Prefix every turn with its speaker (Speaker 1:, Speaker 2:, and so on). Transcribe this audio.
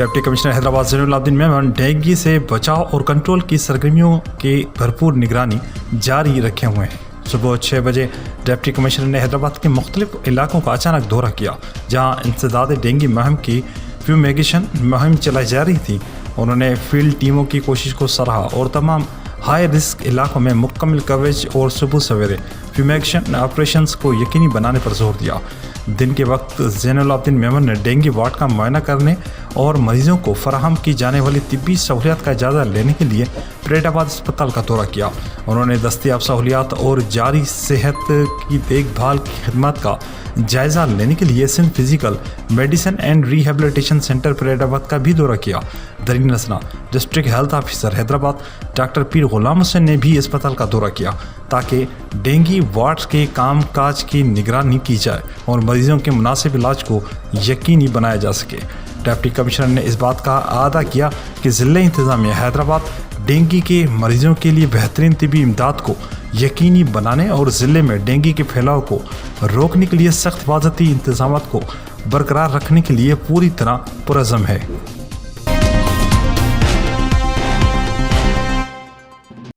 Speaker 1: Deputy commissioner Hyderabad زین العابدین Memon dengue سے بچاؤ اور کنٹرول کی سرگرمیوں کی بھرپور نگرانی جاری رکھے ہوئے ہیں۔ صبح 6 بجے ڈپٹی کمشنر نے حیدرآباد کے مختلف علاقوں کا اچانک دورہ کیا، جہاں انسداد ڈینگی مہم کی فیومیگیشن مہم چلائی جا رہی تھی۔ انہوں نے فیلڈ ٹیموں کی کوشش کو سراہا اور تمام ہائی رسک علاقوں میں مکمل کوریج اور صبح سویرے فیومیگیشن آپریشنز کو یقینی بنانے پر زور دیا۔ دن کے وقت زین العابدین میمن نے ڈینگی وارڈ کا معائنہ کرنے اور مریضوں کو فراہم کی جانے والی طبی سہولیات کا جائزہ لینے کے لیے پریڈ آباد اسپتال کا دورہ کیا۔ انہوں نے دستیاب سہولیات اور جاری صحت کی دیکھ بھال کی خدمات کا جائزہ لینے کے لیے Sindh physical medicine and rehabilitation center پریڈ آباد کا بھی دورہ کیا۔ درین اسنا district health officer Hyderabad doctor Pir Ghulam Hussain نے بھی اسپتال کا دورہ کیا تاکہ ڈینگی وارڈ کے کام کاج کی نگرانی کی جائے اور مریضوں کے مناسب علاج کو یقینی بنایا جا سکے۔ ڈپٹی کمشنر نے اس بات کا اعادہ کیا کہ ضلع انتظامیہ حیدرآباد ڈینگی کے مریضوں کے لیے بہترین طبی امداد کو یقینی بنانے اور ضلع میں ڈینگی کے پھیلاؤ کو روکنے کے لیے سخت حفاظتی انتظامات کو برقرار رکھنے کے لیے پوری طرح پرعزم ہے۔